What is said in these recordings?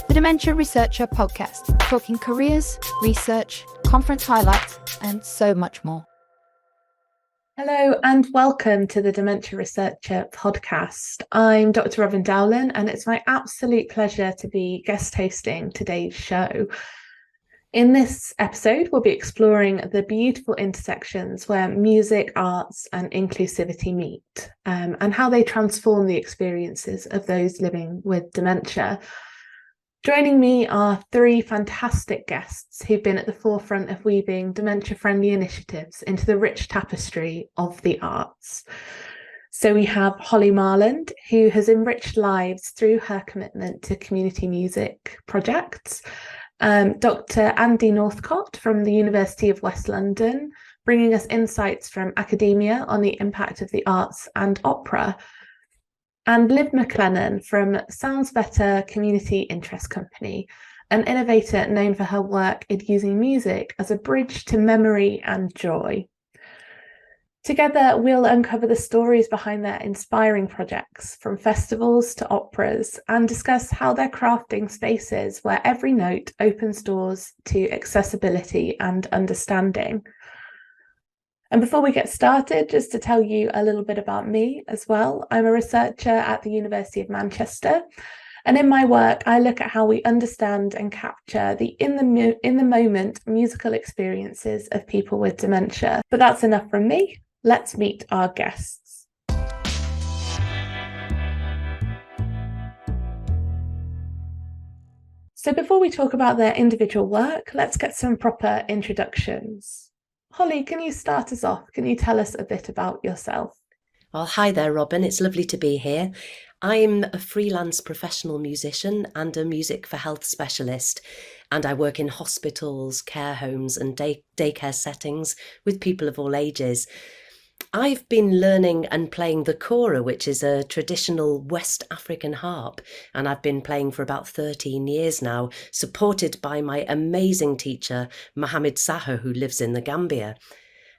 the Dementia Researcher podcast, talking careers, research, conference highlights, and so much more. Hello and welcome to the Dementia Researcher podcast. I'm Dr Robyn Dowlen and it's my absolute pleasure to be guest hosting today's show. In this episode, we'll be exploring the beautiful intersections where music, arts and inclusivity meet, and how they transform the experiences of those living with dementia. Joining me are three fantastic guests who've been at the forefront of weaving dementia-friendly initiatives into the rich tapestry of the arts. So we have Holly Marland, who has enriched lives through her commitment to community music projects. Dr Andy Northcott from the University of West London, bringing us insights from academia on the impact of the arts and opera. And Liv McLennan from Sounds Better Community Interest Company, an innovator known for her work in using music as a bridge to memory and joy. Together, we'll uncover the stories behind their inspiring projects, from festivals to operas, and discuss how they're crafting spaces where every note opens doors to accessibility and understanding. And before we get started, just to tell you a little bit about me as well, I'm a researcher at the University of Manchester. And in my work, I look at how we understand and capture the in the moment musical experiences of people with dementia. But that's enough from me. Let's meet our guests. So before we talk about their individual work, let's get some proper introductions. Holly, can you start us off? Can you tell us a bit about yourself? Well, hi there, Robyn. It's lovely to be here. I'm a freelance professional musician and a music for health specialist, and I work in hospitals, care homes and daycare settings with people of all ages. I've been learning and playing the kora, which is a traditional West African harp, and I've been playing for about 13 years now, supported by my amazing teacher, Mohamed Saho, who lives in the Gambia.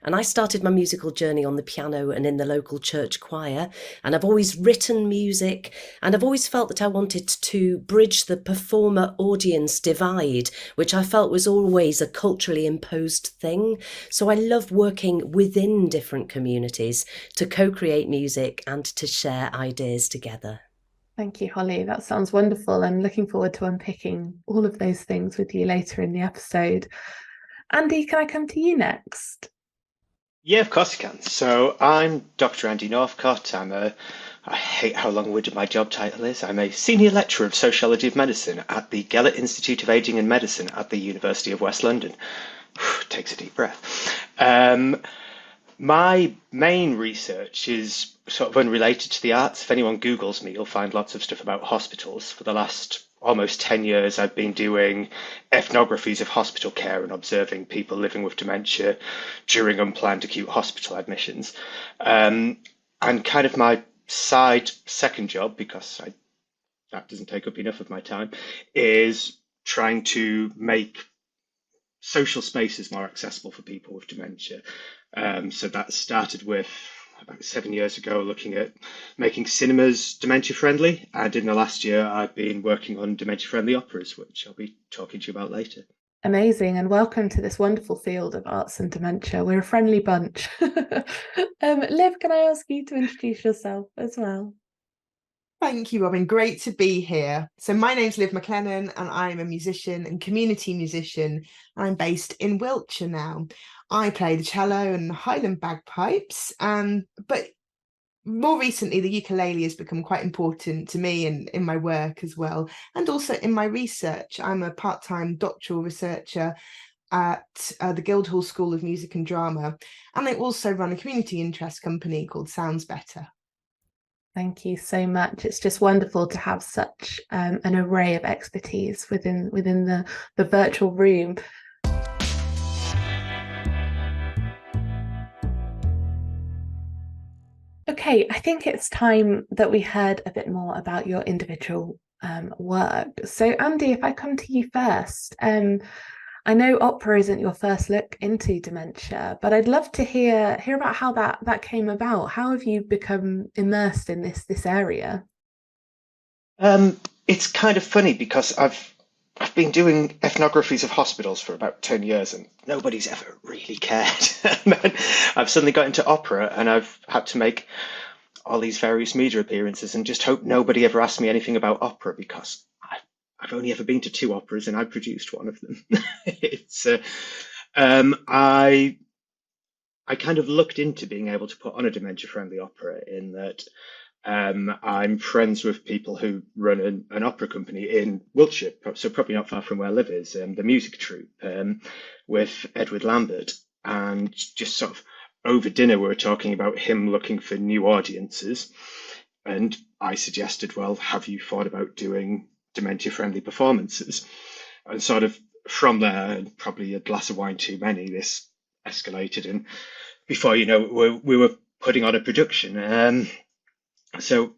And I started my musical journey on the piano and in the local church choir, and I've always written music, and I've always felt that I wanted to bridge the performer-audience divide, which I felt was always a culturally imposed thing. So I love working within different communities to co-create music and to share ideas together. Thank you, Holly. That sounds wonderful. I'm looking forward to unpicking all of those things with you later in the episode. Andy, can I come to you next? Yeah, of course you can. So I'm Dr. Andy Northcott. I hate how long-winded my job title is. I'm a Senior Lecturer of Sociology of Medicine at the Gellert Institute of Aging and Medicine at the University of West London. Takes a deep breath. My main research is sort of unrelated to the arts. If anyone Googles me, you'll find lots of stuff about hospitals. For the last almost 10 years, I've been doing ethnographies of hospital care and observing people living with dementia during unplanned acute hospital admissions. And kind of my second job, because that doesn't take up enough of my time, is trying to make social spaces more accessible for people with dementia. So that started with about 7 years ago, looking at making cinemas dementia friendly. And in the last year, I've been working on dementia friendly operas, which I'll be talking to you about later. Amazing, and welcome to this wonderful field of arts and dementia. We're a friendly bunch. Liv, can I ask you to introduce yourself as well? Thank you, Robyn. Great to be here. So my name's Liv McLennan and I'm a musician and community musician. I'm based in Wiltshire now. I play the cello and Highland bagpipes, but more recently the ukulele has become quite important to me and in my work as well, and also in my research. I'm a part-time doctoral researcher at the Guildhall School of Music and Drama, and I also run a community interest company called Sounds Better. Thank you so much. It's just wonderful to have such an array of expertise within the virtual room. Okay, I think it's time that we heard a bit more about your individual work. So Andy, if I come to you first, I know opera isn't your first look into dementia, but I'd love to hear about how that came about. How have you become immersed in this area? It's kind of funny because I've I've been doing ethnographies of hospitals for about 10 years and nobody's ever really cared. And then I've suddenly got into opera and I've had to make all these various media appearances and just hope nobody ever asks me anything about opera because I've only ever been to 2 operas and I produced one of them. It's I kind of looked into being able to put on a dementia friendly opera in that I'm friends with people who run an opera company in Wiltshire, so probably not far from where Liv is, the music troupe with Edward Lambert. And just sort of over dinner, we were talking about him looking for new audiences. And I suggested, well, have you thought about doing dementia friendly performances? And sort of from there, and probably a glass of wine too many, this escalated. And before you know it, we were putting on a production. So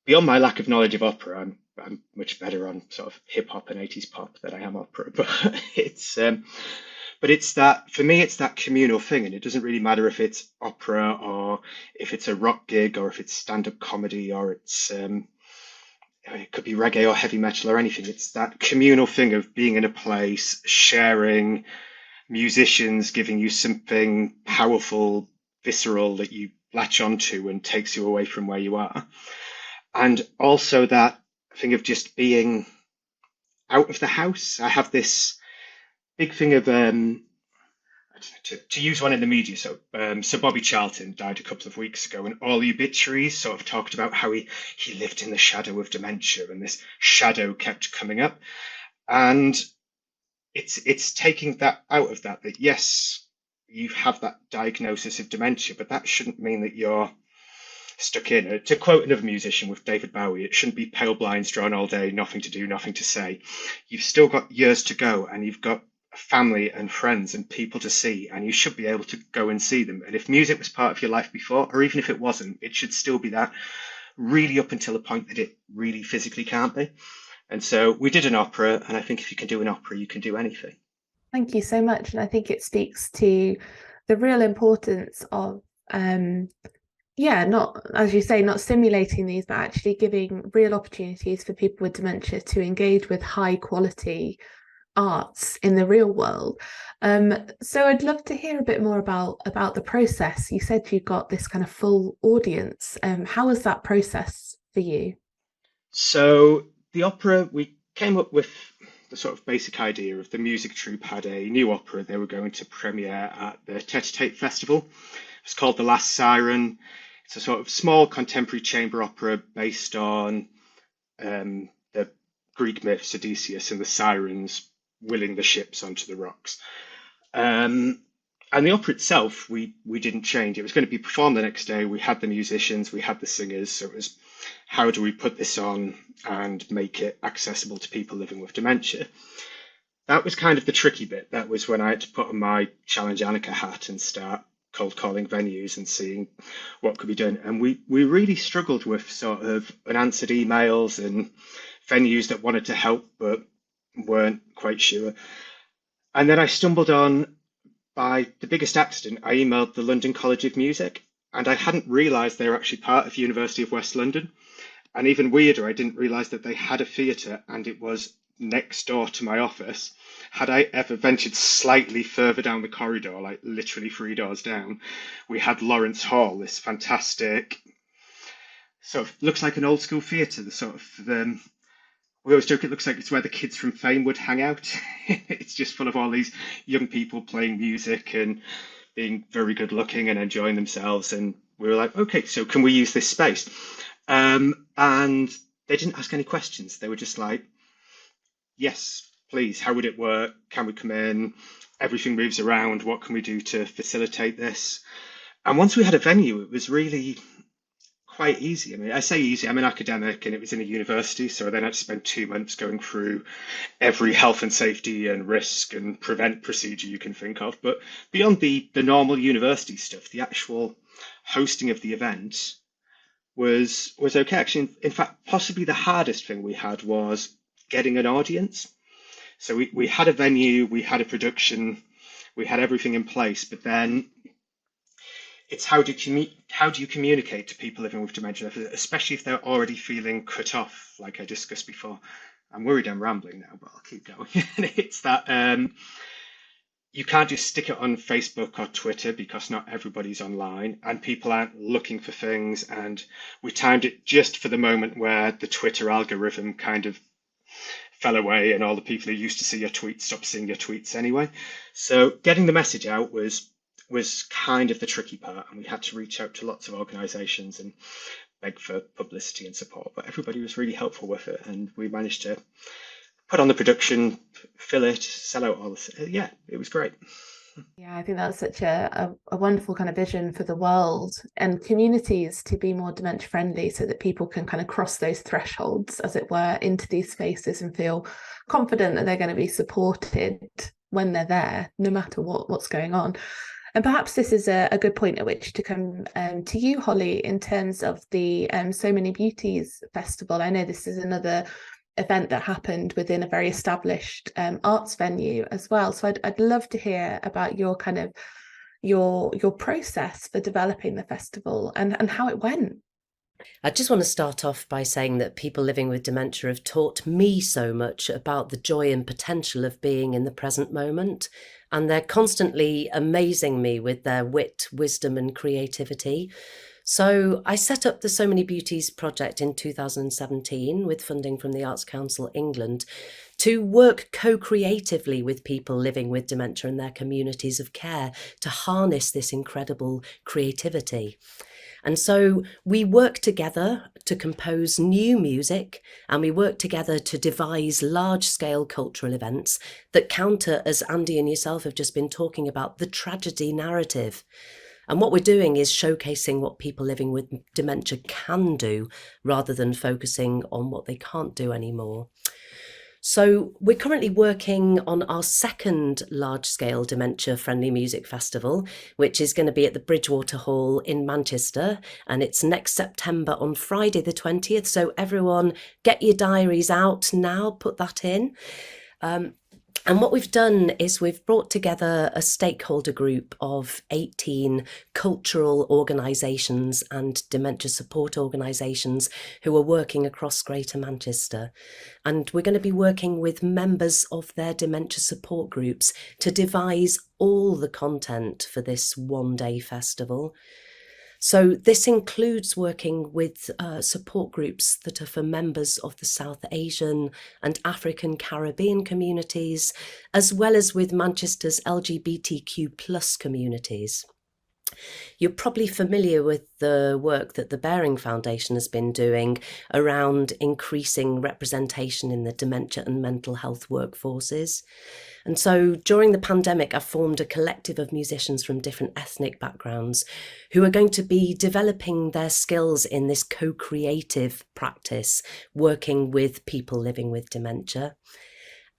beyond my lack of knowledge of opera, I'm much better on sort of hip hop and 80s pop than I am opera. But it's that for me, it's that communal thing, and it doesn't really matter if it's opera or if it's a rock gig or if it's stand-up comedy or it could be reggae or heavy metal or anything. It's that communal thing of being in a place, sharing, musicians giving you something powerful, visceral that you latch onto and takes you away from where you are. And also that thing of just being out of the house. I have this big thing of to use one in the media. So Bobby Charlton died a couple of weeks ago, and all the obituaries sort of talked about how he lived in the shadow of dementia, and this shadow kept coming up. And it's taking that out of that yes, you have that diagnosis of dementia, but that shouldn't mean that you're stuck in it. To quote another musician with David Bowie, it shouldn't be pale blinds drawn all day, nothing to do, nothing to say. You've still got years to go, and you've got family and friends and people to see, and you should be able to go and see them. And if music was part of your life before, or even if it wasn't, it should still be that, really up until the point that it really physically can't be. And so we did an opera, and I think if you can do an opera, you can do anything. Thank you so much. And I think it speaks to the real importance of, not, as you say, not simulating these, but actually giving real opportunities for people with dementia to engage with high quality arts in the real world. So I'd love to hear a bit more about the process. You said you got this kind of full audience. How was that process for you? So the opera, we came up with the sort of basic idea of the music troupe had a new opera they were going to premiere at the Tete Festival. It's called The Last Siren. It's a sort of small contemporary chamber opera based on the Greek myths, Odysseus and the sirens willing the ships onto the rocks. And the opera itself, we didn't change. It was going to be performed the next day. We had the musicians, we had the singers. So it was, how do we put this on and make it accessible to people living with dementia? That was kind of the tricky bit. That was when I had to put on my Challenge Annika hat and start cold calling venues and seeing what could be done. And we really struggled with sort of unanswered emails and venues that wanted to help but weren't quite sure. And then I stumbled on, by the biggest accident, I emailed the London College of Music, and I hadn't realised they were actually part of University of West London. And even weirder, I didn't realise that they had a theatre and it was next door to my office. Had I ever ventured slightly further down the corridor, like literally 3 doors down, we had Lawrence Hall, this fantastic, sort of looks like an old school theatre, the sort of we always joke it looks like it's where the kids from Fame would hang out. It's just full of all these young people playing music and being very good looking and enjoying themselves. And we were like, okay, so can we use this space? And they didn't ask any questions. They were just like, yes, please. How would it work? Can we come in? Everything moves around. What can we do to facilitate this? And once we had a venue, it was really quite easy. I mean, I say easy, I'm an academic and it was in a university, so I then had to spend 2 months going through every health and safety and risk and prevent procedure you can think of. But beyond the normal university stuff, the actual hosting of the event was okay. Actually, in fact, possibly the hardest thing we had was getting an audience. So we had a venue, we had a production, we had everything in place, but then it's how do you communicate to people living with dementia, especially if they're already feeling cut off, like I discussed before. I'm worried I'm rambling now, but I'll keep going. It's that you can't just stick it on Facebook or Twitter because not everybody's online and people aren't looking for things. And we timed it just for the moment where the Twitter algorithm kind of fell away and all the people who used to see your tweets stopped seeing your tweets anyway. So getting the message out was kind of the tricky part, and we had to reach out to lots of organisations and beg for publicity and support. But everybody was really helpful with it, and we managed to put on the production, fill it, sell out all this. Yeah, it was great. Yeah, I think that's such a wonderful kind of vision for the world and communities to be more dementia friendly, so that people can kind of cross those thresholds, as it were, into these spaces and feel confident that they're going to be supported when they're there, no matter what's going on. And perhaps this is a good point at which to come to you, Holly, in terms of the So Many Beauties Festival. I know this is another event that happened within a very established arts venue as well. So I'd love to hear about your kind of your process for developing the festival and how it went. I just want to start off by saying that people living with dementia have taught me so much about the joy and potential of being in the present moment. And they're constantly amazing me with their wit, wisdom and creativity. So I set up the So Many Beauties project in 2017 with funding from the Arts Council England to work co-creatively with people living with dementia and their communities of care to harness this incredible creativity. And so we work together to compose new music, and we work together to devise large-scale cultural events that counter, as Andy and yourself have just been talking about, the tragedy narrative. And what we're doing is showcasing what people living with dementia can do, rather than focusing on what they can't do anymore. So we're currently working on our second large-scale dementia-friendly music festival, which is going to be at the Bridgewater Hall in Manchester, and it's next September on Friday the 20th. So everyone, get your diaries out now, put that in. And what we've done is we've brought together a stakeholder group of 18 cultural organisations and dementia support organisations who are working across Greater Manchester. And we're going to be working with members of their dementia support groups to devise all the content for this one-day festival. So this includes working with support groups that are for members of the South Asian and African Caribbean communities, as well as with Manchester's LGBTQ+ communities. You're probably familiar with the work that the Bearing Foundation has been doing around increasing representation in the dementia and mental health workforces. And so during the pandemic, I formed a collective of musicians from different ethnic backgrounds who are going to be developing their skills in this co-creative practice, working with people living with dementia.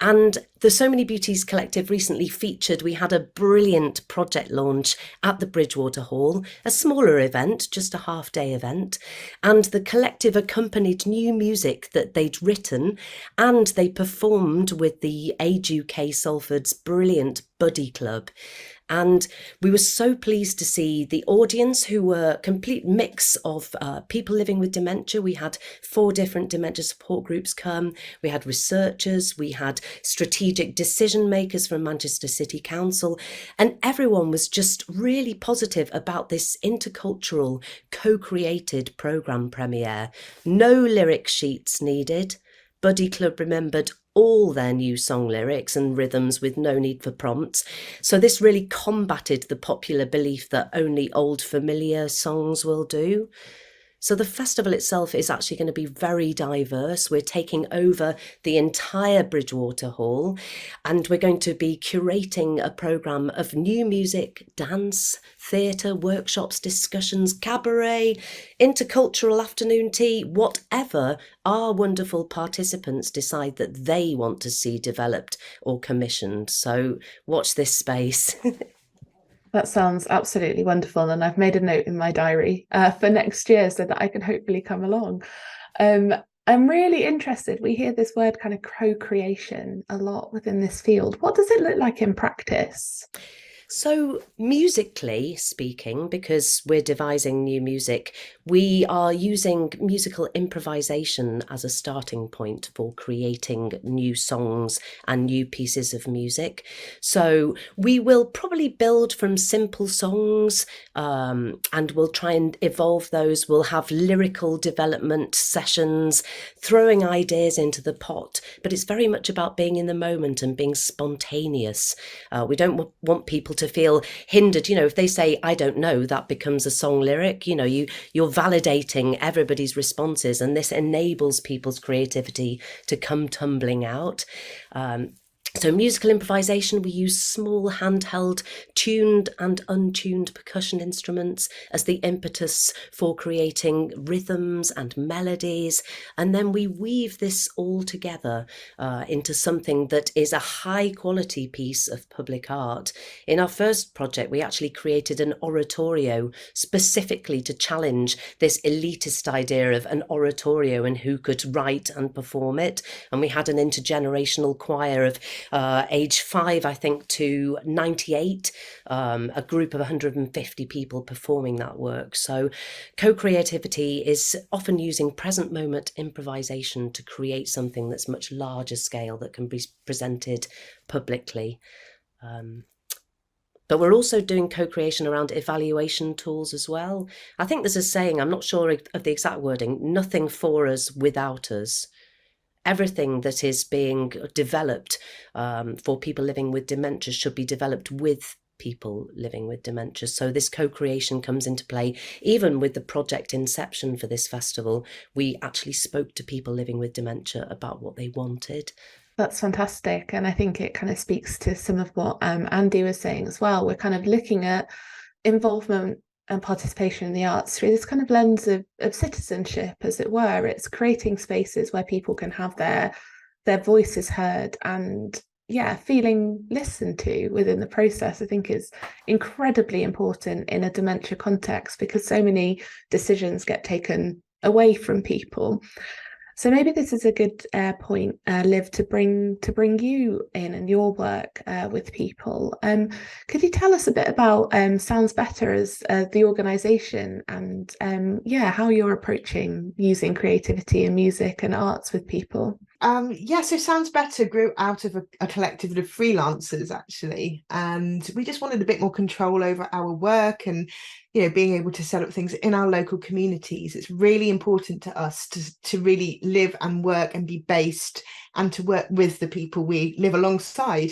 And the So Many Beauties Collective recently featured, we had a brilliant project launch at the Bridgewater Hall, a smaller event, just a half-day event. And the collective accompanied new music that they'd written, and they performed with the Age UK Salford's brilliant Buddy Club. And we were so pleased to see the audience, who were a complete mix of people living with dementia. We had 4 different dementia support groups come. We had researchers, we had strategic decision makers from Manchester City Council, and everyone was just really positive about this intercultural, co-created programme premiere. No lyric sheets needed. Buddy Club remembered all their new song lyrics and rhythms with no need for prompts. So this really combated the popular belief that only old familiar songs will do. So the festival itself is actually going to be very diverse. We're taking over the entire Bridgewater Hall, and we're going to be curating a programme of new music, dance, theatre, workshops, discussions, cabaret, intercultural afternoon tea, whatever our wonderful participants decide that they want to see developed or commissioned. So watch this space. That sounds absolutely wonderful, and I've made a note in my diary for next year so that I can hopefully come along. I'm really interested. We hear this word kind of co-creation a lot within this field. What does it look like in practice? So musically speaking, because we're devising new music, we are using musical improvisation as a starting point for creating new songs and new pieces of music. So we will probably build from simple songs, and we'll try and evolve those. We'll have lyrical development sessions, throwing ideas into the pot, but it's very much about being in the moment and being spontaneous. We don't want people to feel hindered. If they say, I don't know, that becomes a song lyric. You're validating everybody's responses, and this enables people's creativity to come tumbling out. So musical improvisation, we use small handheld tuned and untuned percussion instruments as the impetus for creating rhythms and melodies. And then we weave this all together into something that is a high quality piece of public art. In our first project, we actually created an oratorio specifically to challenge this elitist idea of an oratorio and who could write and perform it. And we had an intergenerational choir of age 5, I think, to 98, a group of 150 people performing that work. So co-creativity is often using present moment improvisation to create something that's much larger scale that can be presented publicly. But we're also doing co-creation around evaluation tools as well. I think there's a saying, I'm not sure of the exact wording, nothing for us without us. Everything that is being developed for people living with dementia should be developed with people living with dementia. So this co-creation comes into play. Even with the project inception for this festival, we actually spoke to people living with dementia about what they wanted. That's fantastic. And I think it kind of speaks to some of what Andy was saying as well. We're kind of looking at involvement and participation in the arts through this kind of lens of citizenship, as it were. It's creating spaces where people can have their voices heard and feeling listened to within the process. I think is incredibly important in a dementia context, because so many decisions get taken away from people. So maybe this is a good point, Liv, to bring you in and your work with people. Could you tell us a bit about Sounds Better as the organisation, and how you're approaching using creativity and music and arts with people? So Sounds Better grew out of a collective of freelancers, actually, and we just wanted a bit more control over our work and being able to set up things in our local communities. It's really important to us to really live and work and be based and to work with the people we live alongside.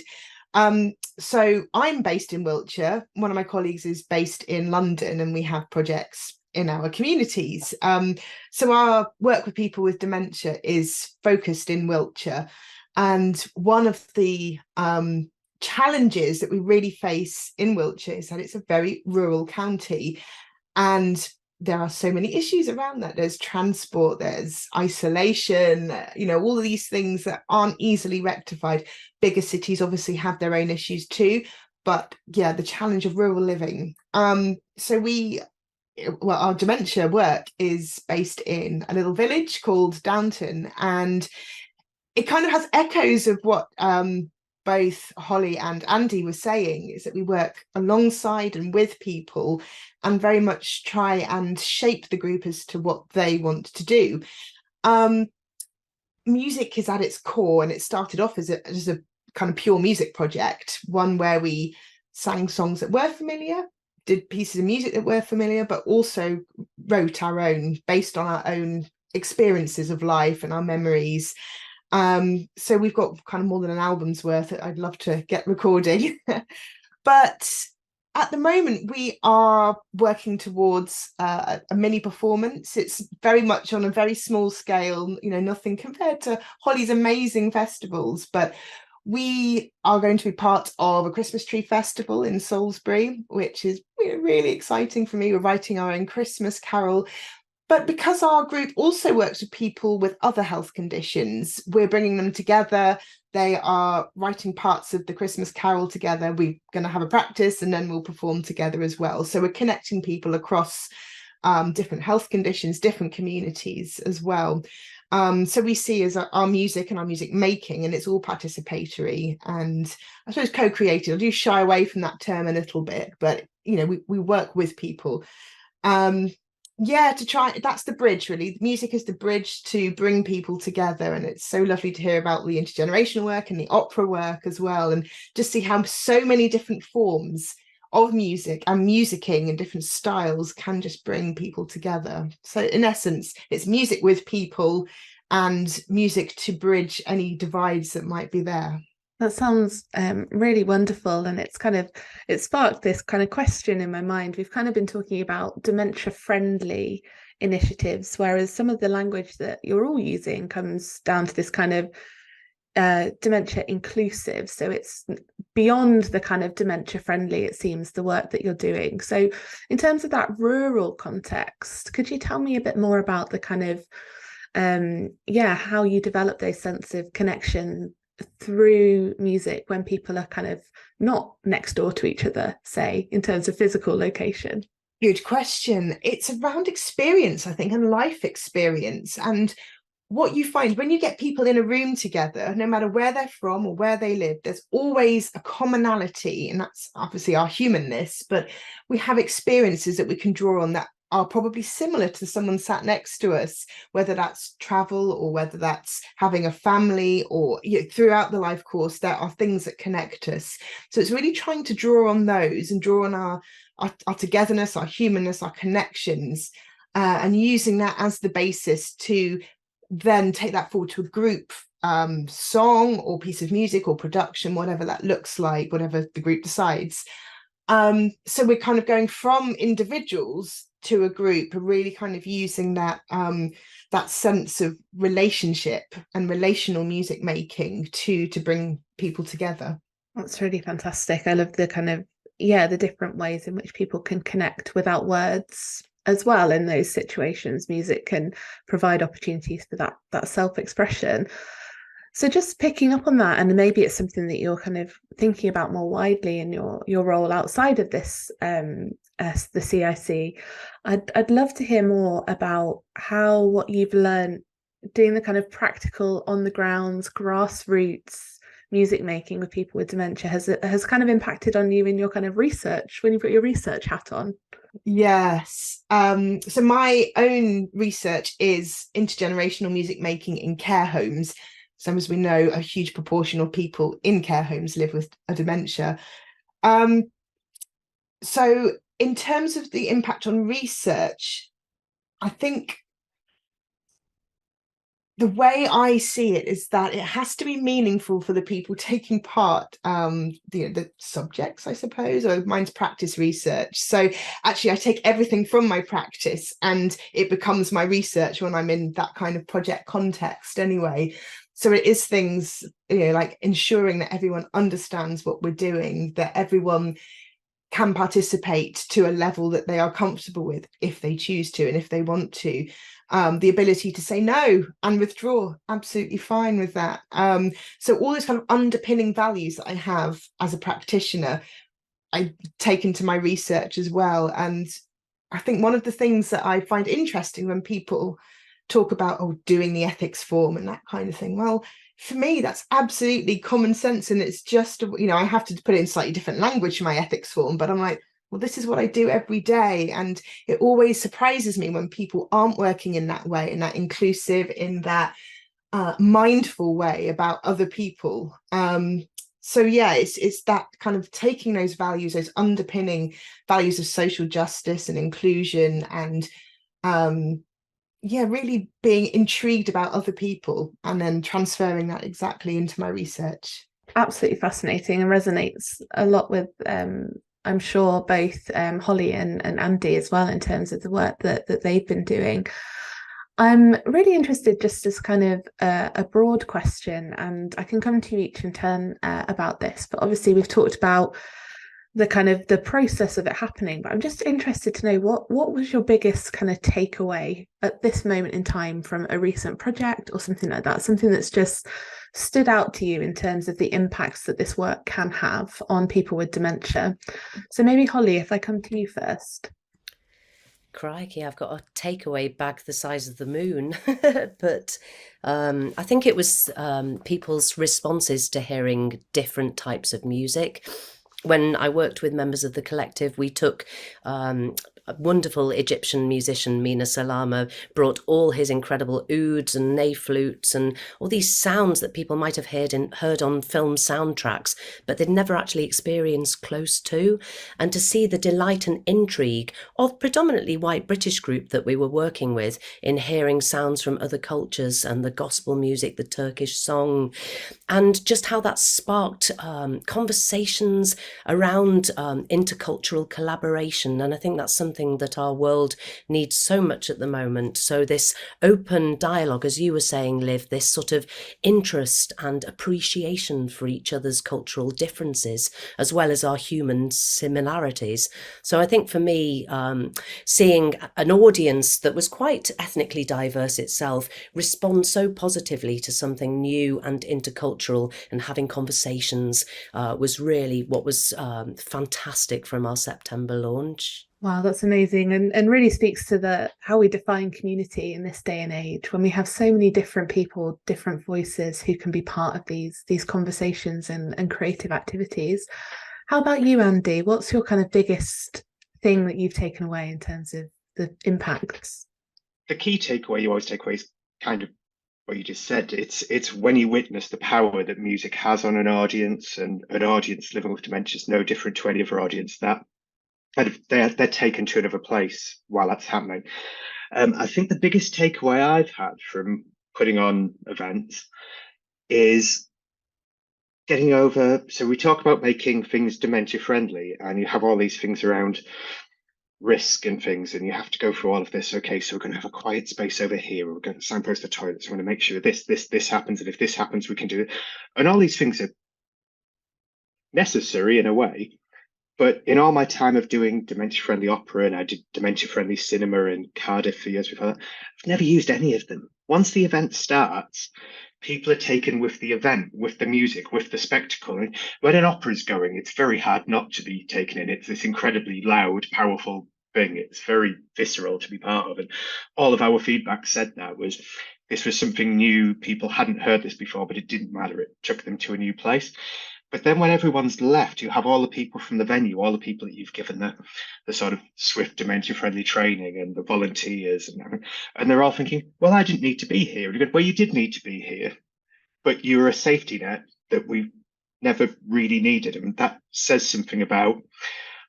So I'm based in Wiltshire. One of my colleagues is based in London, and we have projects in our communities. So our work with people with dementia is focused in Wiltshire. And one of the challenges that we really face in Wiltshire is that it's a very rural county, and there are so many issues around that. There's transport, there's isolation, all of these things that aren't easily rectified. Bigger cities obviously have their own issues too, but the challenge of rural living. Our dementia work is based in a little village called Downton, and it kind of has echoes of what both Holly and Andy were saying, is that we work alongside and with people and very much try and shape the group as to what they want to do. Music is at its core, and it started off as a kind of pure music project, one where we sang songs that were familiar, did pieces of music that were familiar, but also wrote our own based on our own experiences of life and our memories. So we've got kind of more than an album's worth that I'd love to get recording. But at the moment, we are working towards a mini performance. It's very much on a very small scale, nothing compared to Holly's amazing festivals, but we are going to be part of a Christmas tree festival in Salisbury, which is really exciting for me. We're writing our own Christmas carol. But because our group also works with people with other health conditions, we're bringing them together. They are writing parts of the Christmas carol together. We're going to have a practice, and then we'll perform together as well. So we're connecting people across different health conditions, different communities as well. So we see as our music and our music making, and it's all participatory and I suppose co-created. I do shy away from that term a little bit, but we work with people. To try, that's the bridge really. Music is the bridge to bring people together, and it's so lovely to hear about the intergenerational work and the opera work as well, and just see how so many different forms of music and musicking and different styles can just bring people together. So in essence, it's music with people and music to bridge any divides that might be there. That sounds really wonderful, and it sparked this kind of question in my mind. We've kind of been talking about dementia friendly initiatives, whereas some of the language that you're all using comes down to this kind of dementia inclusive. So it's beyond the kind of dementia friendly, it seems, the work that you're doing. So in terms of that rural context, could you tell me a bit more about the kind of how you develop those sense of connection through music when people are kind of not next door to each other, say, in terms of physical location? Good question. It's around experience, I think, and life experience. And what you find when you get people in a room together, no matter where they're from or where they live, there's always a commonality, and that's obviously our humanness, but we have experiences that we can draw on that are probably similar to someone sat next to us, whether that's travel or whether that's having a family, or throughout the life course, there are things that connect us. So it's really trying to draw on those and draw on our togetherness, our humanness, our connections, and using that as the basis to then take that forward to a group song or piece of music or production, whatever that looks like, whatever the group decides. So we're kind of going from individuals to a group, really kind of using that that sense of relationship and relational music making to bring people together. That's really fantastic. I love the kind of the different ways in which people can connect without words as well. In those situations, music can provide opportunities for that self-expression. So just picking up on that, and maybe it's something that you're kind of thinking about more widely in your role outside of this, the CIC, I'd love to hear more about how what you've learned doing the kind of practical, on the ground, grassroots music making with people with dementia has kind of impacted on you in your kind of research, when you've got your research hat on. Yes. So my own research is intergenerational music making in care homes. So as we know, a huge proportion of people in care homes live with a dementia. So in terms of the impact on research, I think the way I see it is that it has to be meaningful for the people taking part, the subjects, I suppose, or mine's practice research. So actually I take everything from my practice and it becomes my research when I'm in that kind of project context anyway. So it is things, like ensuring that everyone understands what we're doing, that everyone can participate to a level that they are comfortable with if they choose to and if they want to. The ability to say no and withdraw, absolutely fine with that. So all those kind of underpinning values that I have as a practitioner, I take into my research as well. And I think one of the things that I find interesting when people talk about doing the ethics form and that kind of thing, well, for me that's absolutely common sense, and it's just I have to put it in slightly different language for my ethics form, but I'm like, well, this is what I do every day. And it always surprises me when people aren't working in that way, in that inclusive, in that mindful way about other people. So yeah, it's that kind of taking those values, those underpinning values of social justice and inclusion, and really being intrigued about other people and then transferring that exactly into my research. Absolutely fascinating, and resonates a lot with I'm sure both Holly and Andy as well, in terms of the work that they've been doing. I'm really interested, just as kind of a broad question, and I can come to you each in turn about this, but obviously we've talked about the kind of the process of it happening, but I'm just interested to know what was your biggest kind of takeaway at this moment in time from a recent project or something like that, something that's just stood out to you in terms of the impacts that this work can have on people with dementia. So maybe Holly, if I come to you first. Crikey, I've got a takeaway bag the size of the moon. But I think it was people's responses to hearing different types of music. When I worked with members of the collective, we took a wonderful Egyptian musician, Mina Salama, brought all his incredible ouds and ney flutes and all these sounds that people might have heard on film soundtracks, but they'd never actually experienced close to. And to see the delight and intrigue of predominantly white British group that we were working with in hearing sounds from other cultures and the gospel music, the Turkish song, and just how that sparked conversations around intercultural collaboration. And I think that's something that our world needs so much at the moment. So this open dialogue, as you were saying, Liv, this sort of interest and appreciation for each other's cultural differences, as well as our human similarities. So I think for me, seeing an audience that was quite ethnically diverse itself respond so positively to something new and intercultural and having conversations was really what was fantastic from our September launch. Wow, that's amazing, and really speaks to how we define community in this day and age, when we have so many different people, different voices who can be part of these conversations and creative activities. How about you, Andy? What's your kind of biggest thing that you've taken away in terms of the impacts? The key takeaway you always take away is kind of what you just said. It's when you witness the power that music has on an audience, and an audience living with dementia is no different to any other audience, that they're taken to another place while that's happening. I think the biggest takeaway I've had from putting on events is getting over. So we talk about making things dementia friendly, and you have all these things around risk and things, and you have to go through all of this. Okay, so we're going to have a quiet space over here, we're going to signpost the toilets, we're going to make sure this happens, and if this happens we can do it. And all these things are necessary in a way, but in all my time of doing dementia friendly opera, and I did dementia friendly cinema in Cardiff for years before that, I've never used any of them. Once the event starts, people are taken with the event, with the music, with the spectacle. And when an opera is going, it's very hard not to be taken in. It's this incredibly loud, powerful thing. It's very visceral to be part of. And all of our feedback said that this was something new. People hadn't heard this before, but it didn't matter. It took them to a new place. But then when everyone's left, you have all the people from the venue, all the people that you've given the sort of swift dementia-friendly training, and the volunteers, and they're all thinking, well, I didn't need to be here. And you go, well, you did need to be here, but you were a safety net that we never really needed. And that says something about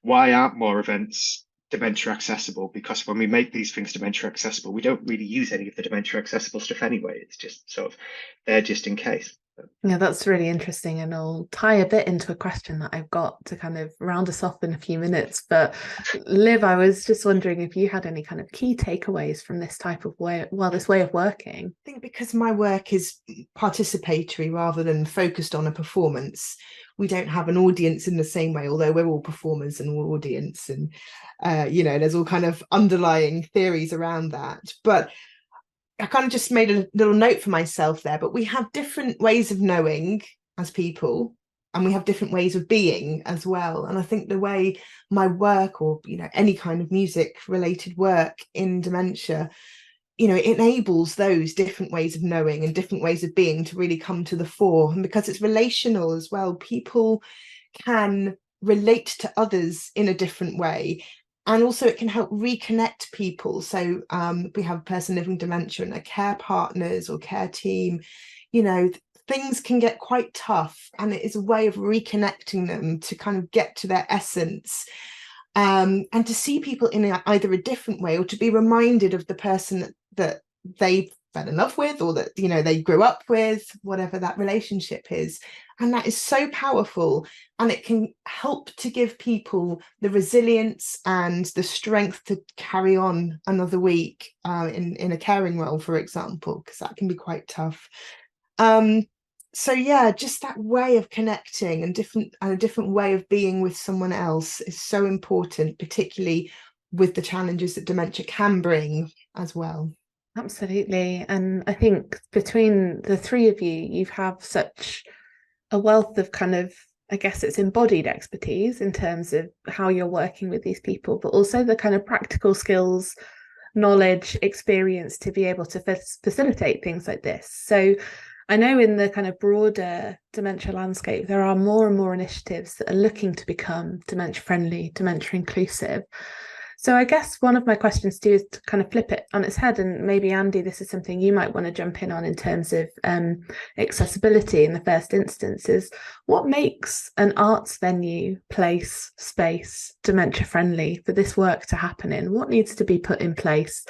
why aren't more events dementia accessible? Because when we make these things dementia accessible, we don't really use any of the dementia accessible stuff anyway. It's just sort of there just in case. Yeah, that's really interesting, and I'll tie a bit into a question that I've got to kind of round us off in a few minutes. But Liv, I was just wondering if you had any kind of key takeaways from this type of way, this way of working. I think because my work is participatory rather than focused on a performance, we don't have an audience in the same way, although we're all performers and all audience, and there's all kind of underlying theories around that. But I kind of just made a little note for myself there, but we have different ways of knowing as people, and we have different ways of being as well. And I think the way my work, or any kind of music related work in dementia, it enables those different ways of knowing and different ways of being to really come to the fore. And because it's relational as well, people can relate to others in a different way. And also it can help reconnect people. So we have a person living dementia and their care partners or care team, things can get quite tough, and it is a way of reconnecting them to kind of get to their essence, and to see people in either a different way, or to be reminded of the person that they fell in love with, or that they grew up with, whatever that relationship is. And that is so powerful, and it can help to give people the resilience and the strength to carry on another week in a caring role, for example, because that can be quite tough. So yeah, just that way of connecting and a different way of being with someone else is so important, particularly with the challenges that dementia can bring as well. Absolutely. And I think between the three of you, you have such a wealth of kind of I guess it's embodied expertise in terms of how you're working with these people, but also the kind of practical skills, knowledge, experience to be able to facilitate things like this. So I know in the kind of broader dementia landscape, there are more and more initiatives that are looking to become dementia friendly, dementia inclusive. So I guess one of my questions to you is to kind of flip it on its head, and maybe Andy, this is something you might want to jump in on in terms of accessibility in the first instance, is what makes an arts venue, place, space dementia friendly for this work to happen in? What needs to be put in place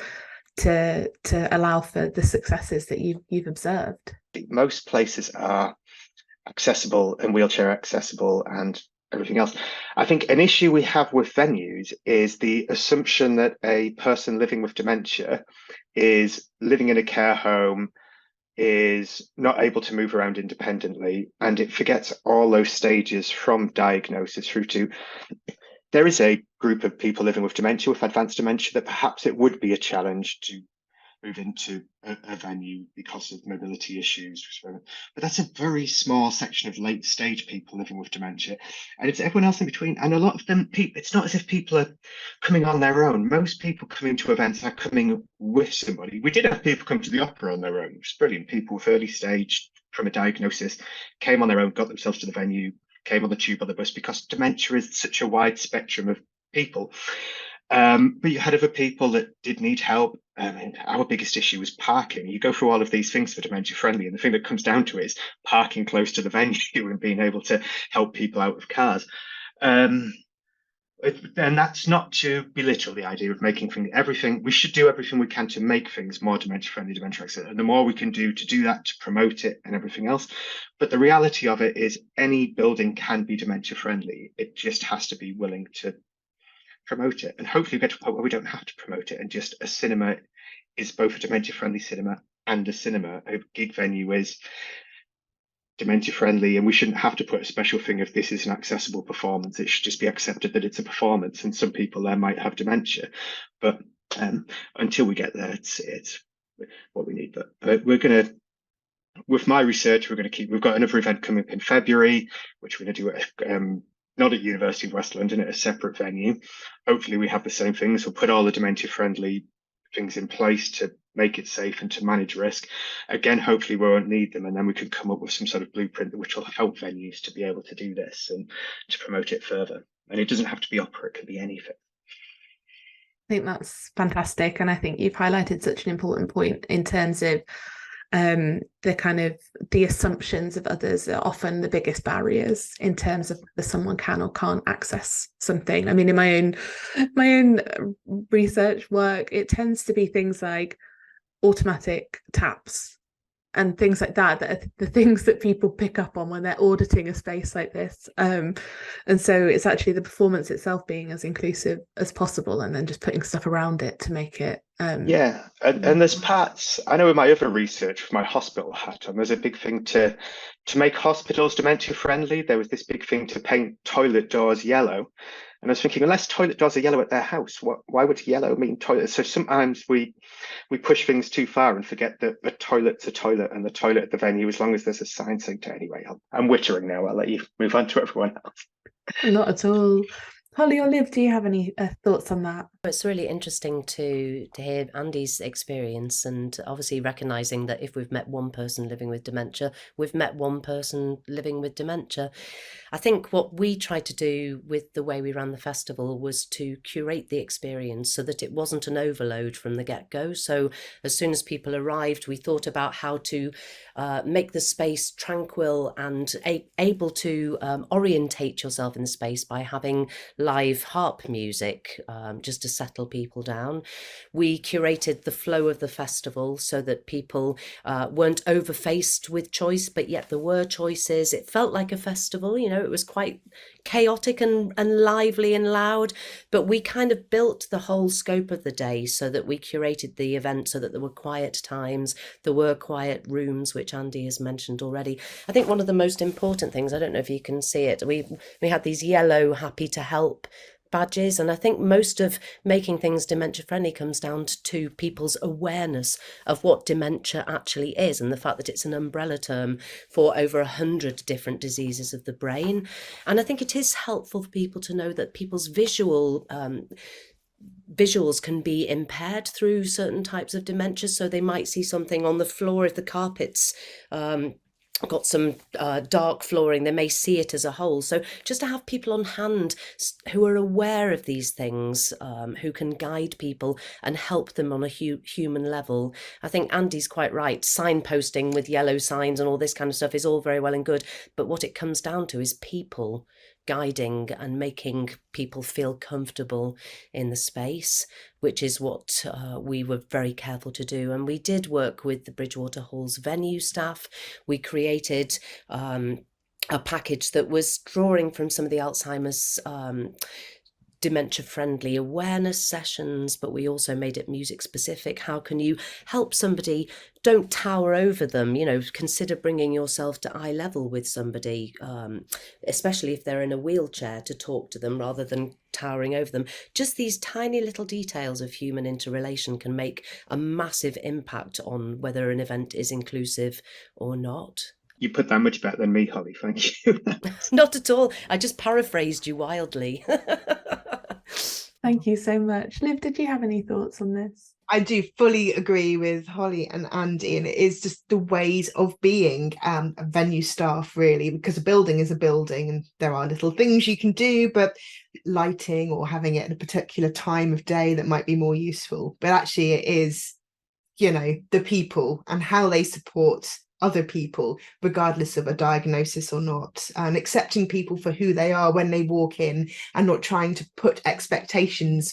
to allow for the successes that you've observed? Most places are accessible and wheelchair accessible and everything else. I think an issue we have with venues is the assumption that a person living with dementia is living in a care home, is not able to move around independently, and it forgets all those stages from diagnosis through to there is a group of people living with dementia, with advanced dementia, that perhaps it would be a challenge to move into a venue because of mobility issues. But that's a very small section of late stage people living with dementia. And it's everyone else in between. And a lot of them, it's not as if people are coming on their own. Most people coming to events are coming with somebody. We did have people come to the opera on their own, which is brilliant. People with early stage from a diagnosis came on their own, got themselves to the venue, came on the tube or the bus, because dementia is such a wide spectrum of people. But you had other people that did need help. Our biggest issue was parking. You go through all of these things for dementia friendly, and the thing that comes down to it is parking close to the venue and being able to help people out of cars. And that's not to belittle the idea of making everything. We should do everything we can to make things more dementia friendly, dementia accessible, and the more we can do to do that, to promote it and everything else. But the reality of it is any building can be dementia friendly. It just has to be willing to promote it, and hopefully get to a point where we don't have to promote it, and just a cinema is both a dementia friendly cinema and a cinema. A gig venue is dementia friendly, and we shouldn't have to put a special thing if this is an accessible performance. It should just be accepted that it's a performance, and some people there might have dementia, but until we get there, it's what we need. But we're going to, with my research, we've got another event coming up in February, which we're going to do at not at University of West London, at a separate venue. Hopefully we have the same things. We'll put all the dementia friendly things in place to make it safe and to manage risk. Again, hopefully we won't need them, and then we can come up with some sort of blueprint which will help venues to be able to do this and to promote it further. And it doesn't have to be opera, it can be anything. I think that's fantastic, and I think you've highlighted such an important point in terms of the assumptions of others are often the biggest barriers in terms of whether someone can or can't access something. I mean, in my own research work, it tends to be things like automatic taps and things like that are the things that people pick up on when they're auditing a space like this. And so it's actually the performance itself being as inclusive as possible, and then just putting stuff around it to make it and there's parts, I know in my other research with my hospital hat on, there's a big thing to make hospitals dementia friendly. There was this big thing to paint toilet doors yellow, and I was thinking, unless toilet doors are yellow at their house, why would yellow mean toilet? So sometimes we push things too far and forget that a toilet's a toilet, and the toilet at the venue, as long as there's a sign saying to. Anyway, I'm wittering now. I'll let you move on to everyone else. Not at all. Holly or Liv, do you have any thoughts on that? It's really interesting to hear Andy's experience, and obviously recognising that if we've met one person living with dementia, we've met one person living with dementia. I think what we tried to do with the way we ran the festival was to curate the experience so that it wasn't an overload from the get-go. So as soon as people arrived, we thought about how to make the space tranquil and able to orientate yourself in the space by having live harp music, just to settle people down. We curated the flow of the festival so that people weren't overfaced with choice, but yet there were choices. It felt like a festival, it was quite chaotic and lively and loud, but we kind of built the whole scope of the day so that we curated the event so that there were quiet times, there were quiet rooms, which Andy has mentioned already. I think one of the most important things, I don't know if you can see it, we had these yellow happy to help badges, and I think most of making things dementia friendly comes down to people's awareness of what dementia actually is, and the fact that it's an umbrella term for over 100 different diseases of the brain. And I think it is helpful for people to know that people's visuals can be impaired through certain types of dementia. So they might see something on the floor if the carpet's got some dark flooring, they may see it as a whole. So just to have people on hand who are aware of these things, who can guide people and help them on a human level. I think Andy's quite right. Signposting with yellow signs and all this kind of stuff is all very well and good, but what it comes down to is people guiding and making people feel comfortable in the space, which is what we were very careful to do. And we did work with the Bridgewater Hall's venue staff. We created a package that was drawing from some of the Alzheimer's dementia friendly awareness sessions, but we also made it music specific. How can you help somebody? Don't tower over them, consider bringing yourself to eye level with somebody, especially if they're in a wheelchair, to talk to them rather than towering over them. Just these tiny little details of human interrelation can make a massive impact on whether an event is inclusive or not. You put that much better than me, Holly. Thank you. Not at all. I just paraphrased you wildly. Thank you so much. Liv, did you have any thoughts on this? I do fully agree with Holly and Andy, and it is just the ways of being a venue staff, really, because a building is a building and there are little things you can do, but lighting or having it at a particular time of day that might be more useful. But actually it is, the people and how they support other people, regardless of a diagnosis or not, and accepting people for who they are when they walk in and not trying to put expectations,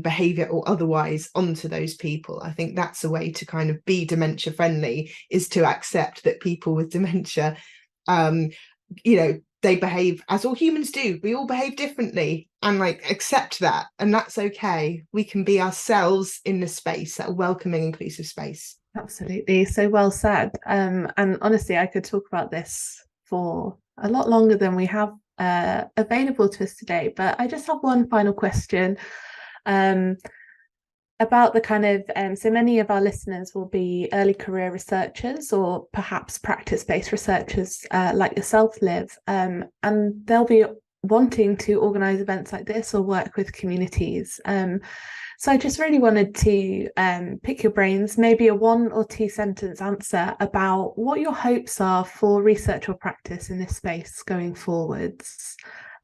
behavior or otherwise onto those people. I think that's a way to kind of be dementia friendly, is to accept that people with dementia, they behave as all humans do. We all behave differently, and accept that, and that's okay. We can be ourselves in the space, that welcoming, inclusive space. Absolutely, so well said. And honestly, I could talk about this for a lot longer than we have available to us today, but I just have one final question about the kind of so many of our listeners will be early career researchers or perhaps practice-based researchers like yourself, Liv, and they'll be wanting to organise events like this or work with communities. So I just really wanted to pick your brains, maybe a 1 or 2 sentence answer about what your hopes are for research or practice in this space going forwards.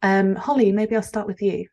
Holly, maybe I'll start with you.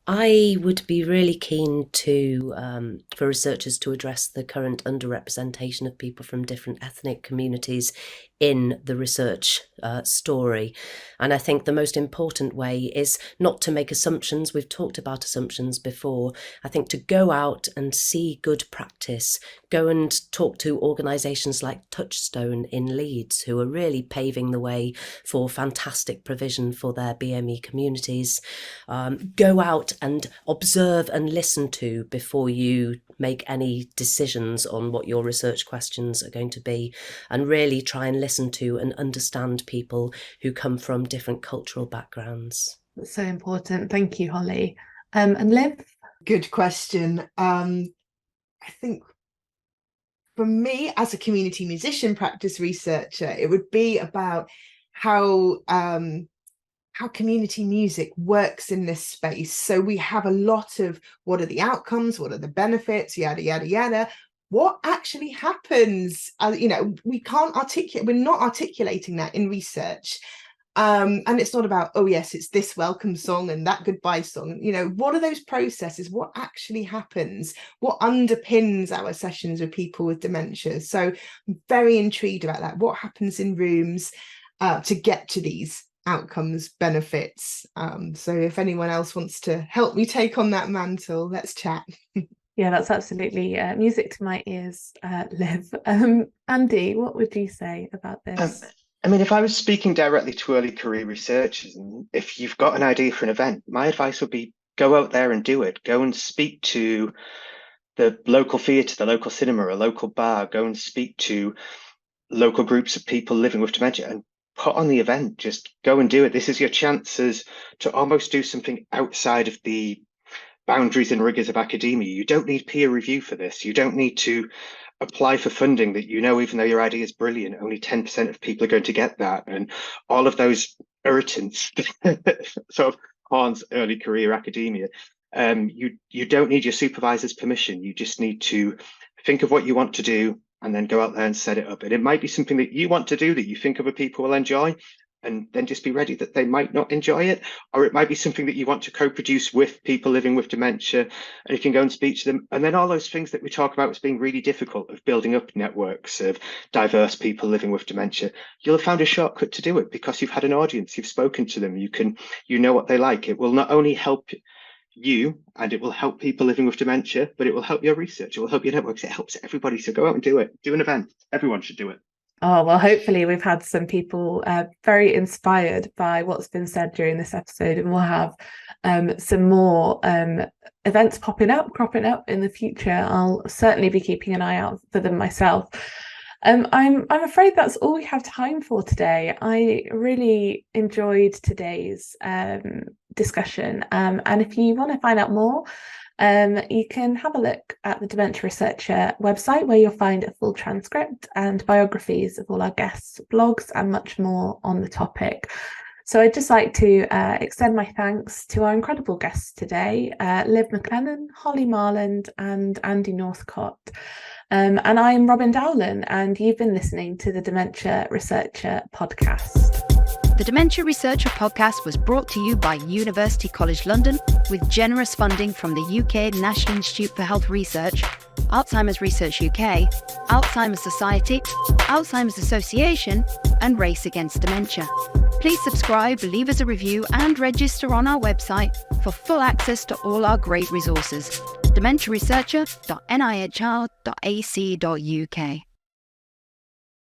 I would be really keen for researchers to address the current underrepresentation of people from different ethnic communities in the research story. And I think the most important way is not to make assumptions. We've talked about assumptions before. I think to go out and see good practice, go and talk to organisations like Touchstone in Leeds, who are really paving the way for fantastic provision for their BME communities. Go out and observe and listen to before you make any decisions on what your research questions are going to be, and really try and listen to and understand people who come from different cultural backgrounds. That's so important. Thank you, Holly. And Liv? Good question. I think for me, as a community musician practice researcher, it would be about how community music works in this space. So we have a lot of what are the outcomes, what are the benefits, yada, yada, yada. What actually happens? We can't articulate, we're not articulating that in research. And it's not about, oh yes, it's this welcome song and that goodbye song. What are those processes? What actually happens? What underpins our sessions with people with dementia? So I'm very intrigued about that. What happens in rooms to get to these outcomes, benefits? So if anyone else wants to help me take on that mantle, let's chat. Yeah, that's absolutely music to my ears, Liv. Andy, what would you say about this? If I was speaking directly to early career researchers, and if you've got an idea for an event, my advice would be go out there and do it. Go and speak to the local theatre, the local cinema, a local bar. Go and speak to local groups of people living with dementia and put on the event. Just go and do it. This is your chances to almost do something outside of the boundaries and rigors of academia. You don't need peer review for this. You don't need to apply for funding that, even though your idea is brilliant, only 10% of people are going to get that. And all of those irritants sort of harms early career academia. You don't need your supervisor's permission. You just need to think of what you want to do and then go out there and set it up. And it might be something that you want to do that you think other people will enjoy, and then just be ready that they might not enjoy it. Or it might be something that you want to co-produce with people living with dementia, and you can go and speak to them. And then all those things that we talk about as being really difficult, of building up networks of diverse people living with dementia, you'll have found a shortcut to do it because you've had an audience, you've spoken to them, you know what they like. It will not only help you and it will help people living with dementia, but it will help your research, it will help your networks, it helps everybody. So go out and do it. Do an event. Everyone should do it. Oh, well, hopefully we've had some people very inspired by what's been said during this episode, and we'll have some more events cropping up in the future. I'll certainly be keeping an eye out for them myself. I'm afraid that's all we have time for today. I really enjoyed today's discussion, and if you want to find out more, you can have a look at the Dementia Researcher website, where you'll find a full transcript and biographies of all our guests, blogs, and much more on the topic. So I'd just like to extend my thanks to our incredible guests today, Liv McLennan, Holly Marland, and Andy Northcott. And I'm Robyn Dowlen, and you've been listening to the Dementia Researcher podcast. The Dementia Researcher podcast was brought to you by University College London with generous funding from the UK National Institute for Health Research, Alzheimer's Research UK, Alzheimer's Society, Alzheimer's Association, and Race Against Dementia. Please subscribe, leave us a review, and register on our website for full access to all our great resources. dementiaresearcher.nihr.ac.uk